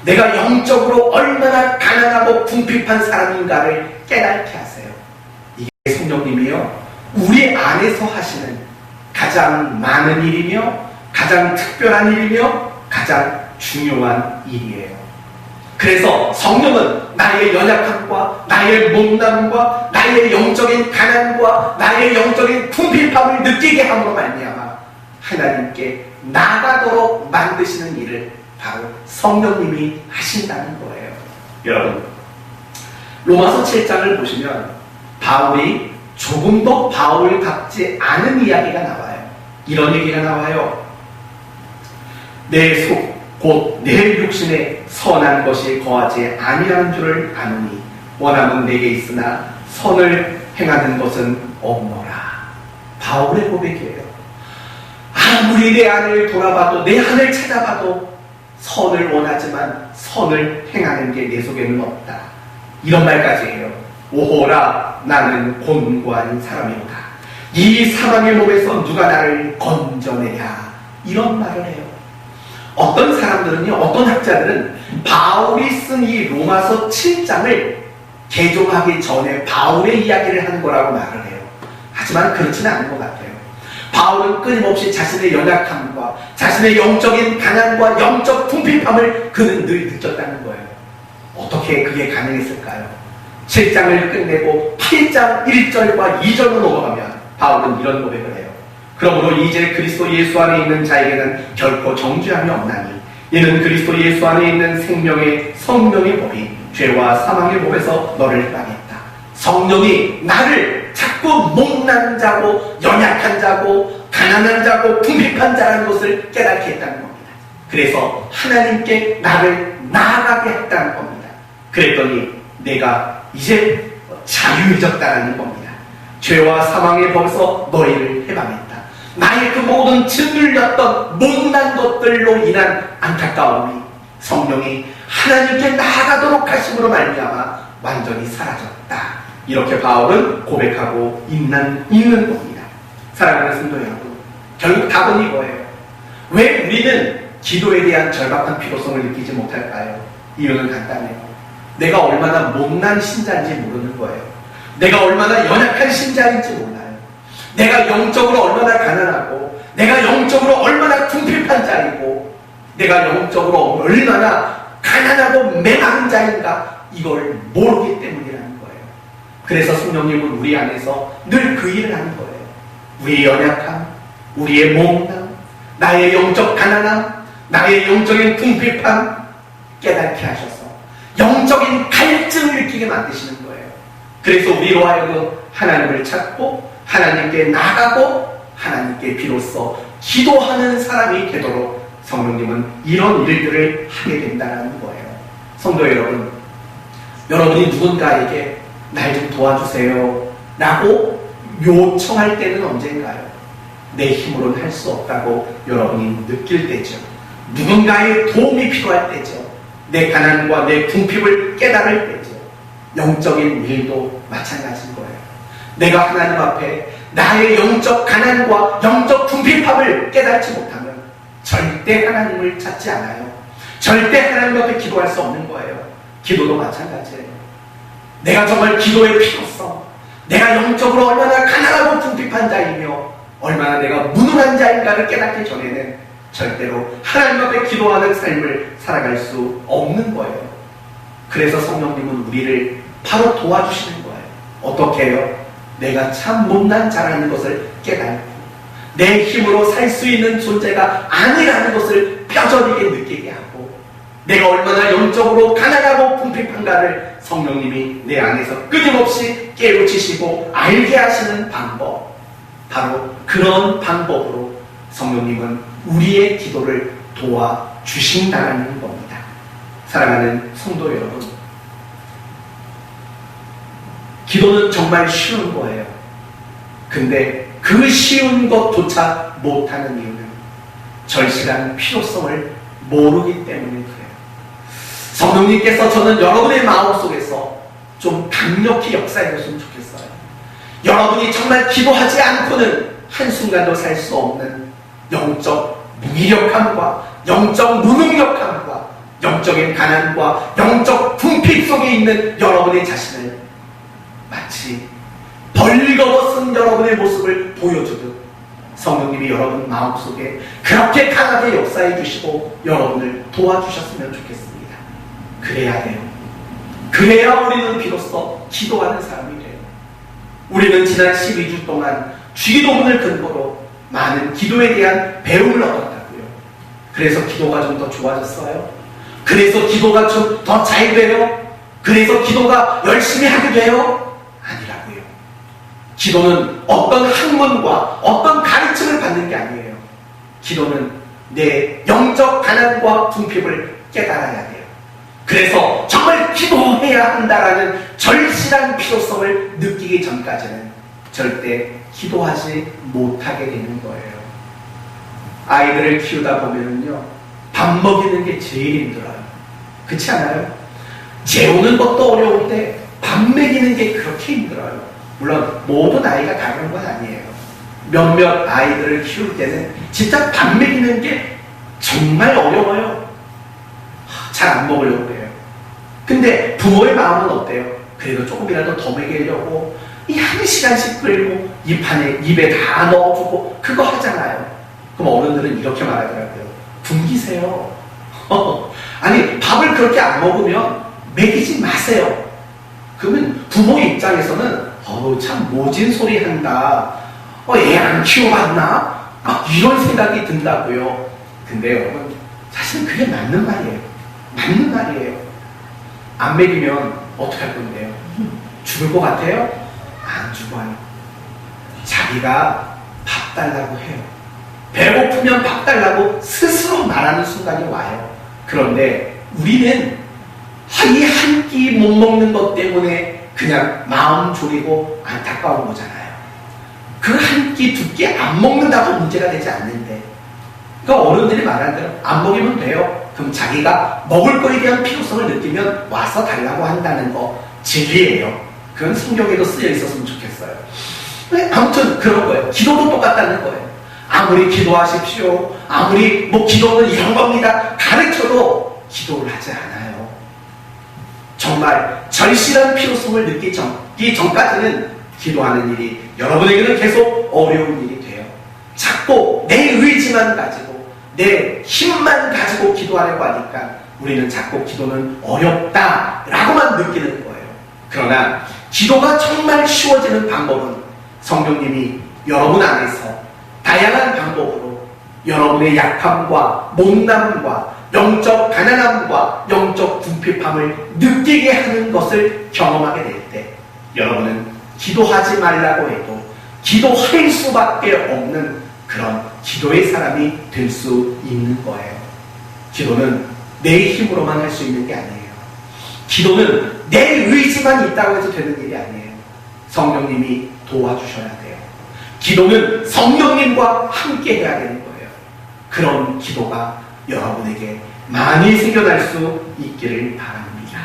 내가 영적으로 얼마나 가난하고 궁핍한 사람인가를 깨닫게 하세요. 이게 성령님이요, 우리 안에서 하시는 가장 많은 일이며 가장 특별한 일이며 가장 중요한 일이에요. 그래서 성령은 나의 연약함과 나의 못남과 나의 영적인 가난과 나의 영적인 궁핍함을 느끼게 함으로 말미암아 하나님께 나가도록 만드시는 일을 바로 성령님이 하신다는 거예요. 여러분, 로마서 7장을 보시면 바울이 조금도 바울 같지 않은 이야기가 나와요. 이런 얘기가 나와요. 내 속 곧 내 육신에 선한 것이 거하지 아니하는 줄을 아노니 원함은 내게 있으나 선을 행하는 것은 없노라. 바울의 고백이에요. 아무리 내 안을 돌아봐도 내 안을 찾아봐도 선을 원하지만 선을 행하는 게 내 속에는 없다. 이런 말까지 해요. 오호라 나는 곤고한 사람이로다. 이 사망의 몸에서 누가 나를 건져내랴. 이런 말을 해요. 어떤 사람들은요, 어떤 학자들은 바울이 쓴 이 로마서 7장을 개종하기 전에 바울의 이야기를 하는 거라고 말을 해요. 하지만 그렇지는 않은 것 같아요. 바울은 끊임없이 자신의 연약함과 자신의 영적인 가난과 영적 궁핍함을 그는 늘 느꼈다는 거예요. 어떻게 그게 가능했을까요? 7장을 끝내고 8장 1절과 2절로 넘어가면 바울은 이런 고백을 해요. 그러므로 이제 그리스도 예수 안에 있는 자에게는 결코 정죄함이 없나니 이는 그리스도 예수 안에 있는 생명의 성령의 법이 죄와 사망의 법에서 너를 해방했다. 성령이 나를 자꾸 못난 자고 연약한 자고 가난한 자고 궁핍한 자라는 것을 깨닫게 했다는 겁니다. 그래서 하나님께 나를 나아가게 했다는 겁니다. 그랬더니 내가 이제 자유해졌다는 겁니다. 죄와 사망의 법에서 너희를 해방했다. 나의 그 모든 짓눌렸던 못난 것들로 인한 안타까움이 성령이 하나님께 나아가도록 하심으로 말미암아 완전히 사라졌다. 이렇게 바울은 고백하고 있는 겁니다. 사랑하는 성도 여러분, 결국 답은 이거예요. 왜 우리는 기도에 대한 절박한 필요성을 느끼지 못할까요? 이유는 간단해요. 내가 얼마나 못난 신자인지 모르는 거예요. 내가 얼마나 연약한 신자인지 몰라요. 내가 영적으로 얼마나 가난하고 내가 영적으로 얼마나 궁핍한 자이고 내가 영적으로 얼마나 가난하고 메마른 자인가 이걸 모르기 때문이라는 거예요. 그래서 성령님은 우리 안에서 늘 그 일을 하는 거예요. 우리의 연약함, 우리의 모험함, 나의 영적 가난함, 나의 영적인 궁핍함 깨닫게 하셔서 영적인 갈증을 느끼게 만드시는 거예요. 그래서 우리로 하여금 하나님을 찾고 하나님께 나가고 하나님께 비로소 기도하는 사람이 되도록 성령님은 이런 일들을 하게 된다는 거예요. 성도 여러분, 여러분이 누군가에게 날 좀 도와주세요 라고 요청할 때는 언젠가요? 내 힘으로는 할 수 없다고 여러분이 느낄 때죠. 누군가의 도움이 필요할 때죠. 내 가난과 내 궁핍을 깨달을 때죠. 영적인 일도 마찬가지인 거예요. 내가 하나님 앞에 나의 영적 가난과 영적 궁핍함을 깨닫지 못하면 절대 하나님을 찾지 않아요. 절대 하나님 앞에 기도할 수 없는 거예요. 기도도 마찬가지예요. 내가 정말 기도의 필요성, 내가 영적으로 얼마나 가난하고 궁핍한 자이며 얼마나 내가 무능한 자인가를 깨닫기 전에는 절대로 하나님 앞에 기도하는 삶을 살아갈 수 없는 거예요. 그래서 성령님은 우리를 바로 도와주시는 거예요. 어떻게 해요? 내가 참 못난 자라는 것을 깨닫고 내 힘으로 살 수 있는 존재가 아니라는 것을 뼈저리게 느끼게 하고 내가 얼마나 영적으로 가난하고 궁핍한가를 성령님이 내 안에서 끊임없이 깨우치시고 알게 하시는 방법, 바로 그런 방법으로 성령님은 우리의 기도를 도와주신다는 겁니다. 사랑하는 성도 여러분, 기도는 정말 쉬운 거예요. 근데 그 쉬운 것조차 못하는 이유는 절실한 필요성을 모르기 때문에 그래요. 성령님께서 저는 여러분의 마음속에서 좀 강력히 역사해 주셨으면 좋겠어요. 여러분이 정말 기도하지 않고는 한순간도 살 수 없는 영적 무기력함과 영적 무능력함과 영적인 가난과 영적 궁핍 속에 있는 여러분의 자신을 마치 벌거벗은 여러분의 모습을 보여주듯 성령님이 여러분 마음속에 그렇게 강하게 역사해 주시고 여러분을 도와주셨으면 좋겠습니다. 그래야 돼요. 그래야 우리는 비로소 기도하는 사람이 돼요. 우리는 지난 12주 동안 주기도문을 근거로 많은 기도에 대한 배움을 얻었다고요. 그래서 기도가 좀 더 좋아졌어요. 그래서 기도가 좀 더 잘 돼요. 그래서 기도가 열심히 하게 돼요. 아니라고요. 기도는 어떤 학문과 어떤 가르침을 받는 게 아니에요. 기도는 내 영적 가난과 궁핍을 깨달아야 돼요. 그래서 정말 기도해야 한다라는 절실한 필요성을 느끼기 전까지는 절대 기도하지 못하게 되는 거예요. 아이들을 키우다 보면요, 밥 먹이는 게 제일 힘들어요. 그렇지 않아요? 재우는 것도 어려운데 밥 먹이는 게 그렇게 힘들어요. 물론 모든 아이가 다른 건 아니에요. 몇몇 아이들을 키울 때는 진짜 밥 먹이는 게 정말 어려워요. 잘 안 먹으려고 해요. 근데 부모의 마음은 어때요? 그래도 조금이라도 더 먹이려고 이 1시간씩 끌고 입에 다 넣어주고 그거 하잖아요. 그럼 어른들은 이렇게 말하더라고요. 굶기세요. 아니, 밥을 그렇게 안 먹으면 먹이지 마세요. 그러면 부모 입장에서는 참 모진 소리 한다. 애 안 키워봤나? 이런 생각이 든다고요. 근데 여러분, 사실은 그게 맞는 말이에요. 맞는 말이에요. 안 먹이면 어떻게 할 건데요? 죽을 것 같아요? 안 죽어요. 자기가 밥 달라고 해요. 배고프면 밥 달라고 스스로 말하는 순간이 와요. 그런데 우리는 이 한 끼 못 먹는 것 때문에 그냥 마음 졸이고 안타까운 거잖아요. 그 한 끼, 두 끼 안 먹는다고 문제가 되지 않는데, 그러니까 어른들이 말하는 대로 안 먹이면 돼요. 그럼 자기가 먹을 거에 대한 필요성을 느끼면 와서 달라고 한다는 거 진리예요. 그건 성경에도 쓰여 있었으면 좋겠어요. 아무튼 그런 거예요. 기도도 똑같다는 거예요. 아무리 기도하십시오, 아무리 기도는 이런 겁니다 가르쳐도 기도를 하지 않아요. 정말 절실한 필요성을 느끼기 전까지는 기도하는 일이 여러분에게는 계속 어려운 일이 돼요. 자꾸 내 의지만 가지고 내 힘만 가지고 기도하려고 하니까 우리는 자꾸 기도는 어렵다라고만 느끼는 거예요. 그러나 기도가 정말 쉬워지는 방법은 성령님이 여러분 안에서 다양한 방법으로 여러분의 약함과 못남과 영적 가난함과 영적 궁핍함을 느끼게 하는 것을 경험하게 될 때 여러분은 기도하지 말라고 해도 기도할 수밖에 없는 그런 기도의 사람이 될 수 있는 거예요. 기도는 내 힘으로만 할 수 있는 게 아니에요. 기도는 내 의지만 있다고 해서 되는 일이 아니에요. 성령님이 도와주셔야 돼요. 기도는 성령님과 함께 해야 되는 거예요. 그런 기도가 여러분에게 많이 생겨날 수 있기를 바랍니다.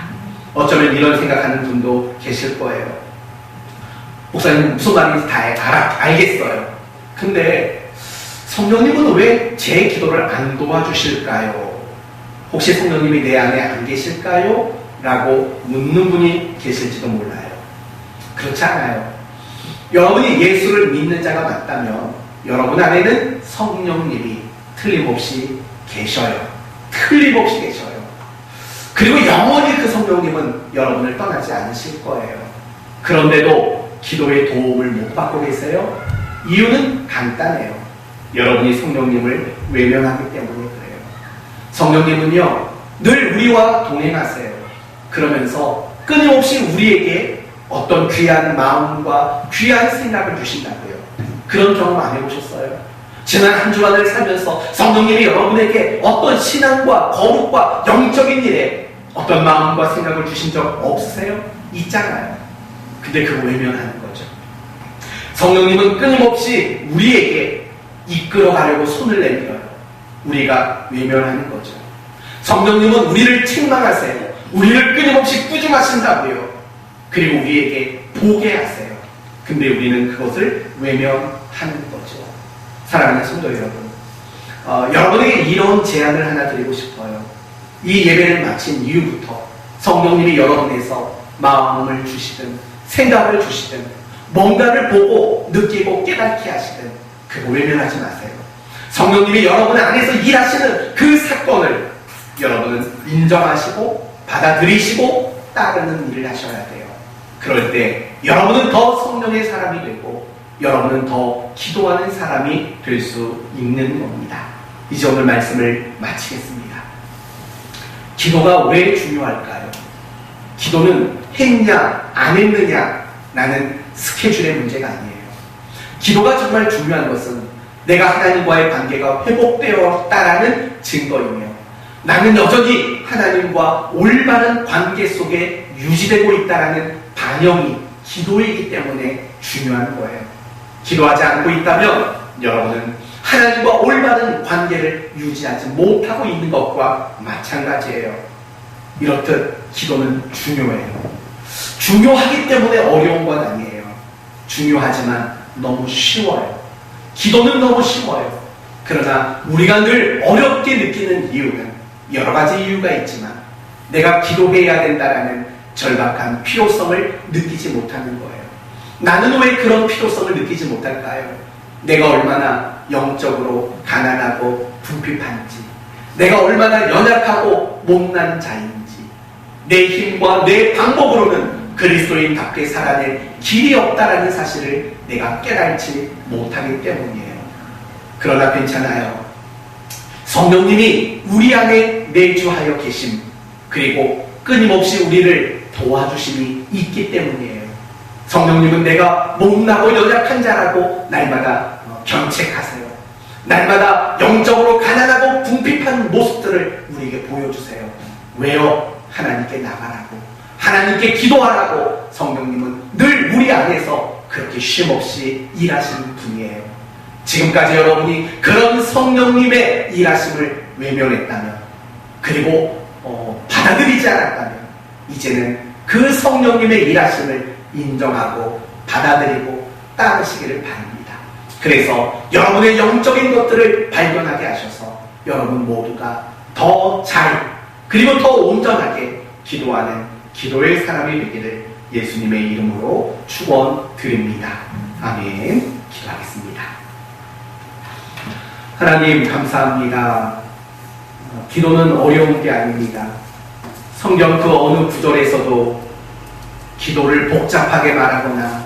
어쩌면 이런 생각하는 분도 계실 거예요. 목사님 무슨 말인지 다 알겠어요. 근데 성령님은 왜 제 기도를 안 도와주실까요? 혹시 성령님이 내 안에 안 계실까요? 라고 묻는 분이 계실지도 몰라요. 그렇지 않아요. 여러분이 예수를 믿는 자가 맞다면 여러분 안에는 성령님이 틀림없이 계셔요. 틀림없이 계셔요. 그리고 영원히 그 성령님은 여러분을 떠나지 않으실 거예요. 그런데도 기도의 도움을 못 받고 계세요? 이유는 간단해요. 여러분이 성령님을 외면하기 때문에 그래요. 성령님은요, 늘 우리와 동행하세요. 그러면서 끊임없이 우리에게 어떤 귀한 마음과 귀한 생각을 주신다고요. 그런 경험 안 해보셨어요? 지난 한 주간을 살면서 성령님이 여러분에게 어떤 신앙과 거룩과 영적인 일에 어떤 마음과 생각을 주신 적 없으세요? 있잖아요. 근데 그거 외면하는 거죠. 성령님은 끊임없이 우리에게 이끌어가려고 손을 내밀어요. 우리가 외면하는 거죠. 성령님은 우리를 책망하세요. 우리를 끊임없이 꾸중하신다고요. 그리고 우리에게 보게 하세요. 근데 우리는 그것을 외면하는 거죠. 사랑하는 성도 여러분, 여러분에게 이런 제안을 하나 드리고 싶어요. 이 예배를 마친 이후부터 성령님이 여러분에서 마음을 주시든 생각을 주시든 뭔가를 보고 느끼고 깨닫게 하시든 그거 외면하지 마세요. 성령님이 여러분 안에서 일하시는 그 사건을 여러분은 인정하시고 받아들이시고 따르는 일을 하셔야 돼요. 그럴 때 여러분은 더 성령의 사람이 되고 여러분은 더 기도하는 사람이 될 수 있는 겁니다. 이제 오늘 말씀을 마치겠습니다. 기도가 왜 중요할까요? 기도는 했냐 안 했느냐 라는 스케줄의 문제가 아니에요. 기도가 정말 중요한 것은 내가 하나님과의 관계가 회복되었다라는 증거이며 나는 여전히 하나님과 올바른 관계 속에 유지되고 있다라는 반영이 기도이기 때문에 중요한 거예요. 기도하지 않고 있다면 여러분은 하나님과 올바른 관계를 유지하지 못하고 있는 것과 마찬가지예요. 이렇듯 기도는 중요해요. 중요하기 때문에 어려운 건 아니에요. 중요하지만 너무 쉬워요. 기도는 너무 쉬워요. 그러나 우리가 늘 어렵게 느끼는 이유는 여러 가지 이유가 있지만 내가 기도해야 된다라는 절박한 필요성을 느끼지 못하는 거예요. 나는 왜 그런 필요성을 느끼지 못할까요? 내가 얼마나 영적으로 가난하고 궁핍한지, 내가 얼마나 연약하고 못난 자인지, 내 힘과 내 방법으로는 그리스도인답게 살아낼 길이 없다라는 사실을 내가 깨달지 못하기 때문이에요. 그러나 괜찮아요. 성령님이 우리 안에 내주하여 계심, 그리고 끊임없이 우리를 도와주심이 있기 때문이에요. 성령님은 내가 못나고 연약한 자라고 날마다 경책하세요. 날마다 영적으로 가난하고 궁핍한 모습들을 우리에게 보여주세요. 왜요? 하나님께 나가라고, 하나님께 기도하라고 성령님은 늘 우리 안에서 그렇게 쉼없이 일하시는 분이에요. 지금까지 여러분이 그런 성령님의 일하심을 외면했다면, 그리고 받아들이지 않았다면 이제는 그 성령님의 일하심을 인정하고 받아들이고 따르시기를 바랍니다. 그래서 여러분의 영적인 것들을 발견하게 하셔서 여러분 모두가 더 잘, 그리고 더 온전하게 기도하는 기도의 사람이 되기를 예수님의 이름으로 축원드립니다. 아멘. 기도하겠습니다. 하나님 감사합니다. 기도는 어려운 게 아닙니다. 성경 그 어느 구절에서도 기도를 복잡하게 말하거나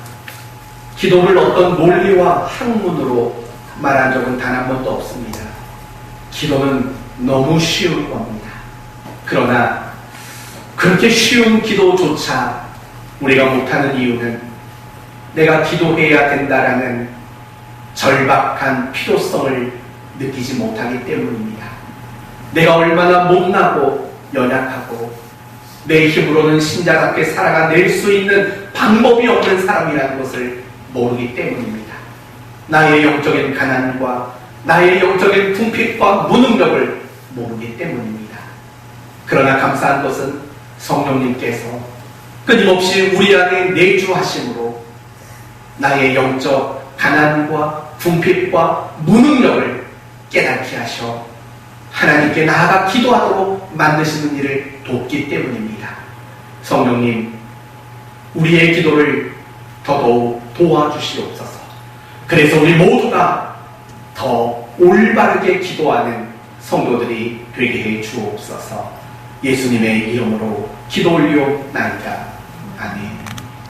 기도를 어떤 논리와 학문으로 말한 적은 단 한 번도 없습니다. 기도는 너무 쉬운 겁니다. 그러나 그렇게 쉬운 기도조차 우리가 못하는 이유는 내가 기도해야 된다라는 절박한 필요성을 느끼지 못하기 때문입니다. 내가 얼마나 못나고 연약하고 내 힘으로는 신자답게 살아가낼 수 있는 방법이 없는 사람이라는 것을 모르기 때문입니다. 나의 영적인 가난과 나의 영적인 궁핍과 무능력을 모르기 때문입니다. 그러나 감사한 것은 성령님께서 끊임없이 우리 안에 내주하심으로 나의 영적 가난과 궁핍과 무능력을 깨닫게 하셔 하나님께 나아가 기도하도록 만드시는 일을 돕기 때문입니다. 성령님, 우리의 기도를 더더욱 도와주시옵소서. 그래서 우리 모두가 더 올바르게 기도하는 성도들이 되게 해 주옵소서. 예수님의 이름으로 기도 올리옵나이다. 아멘.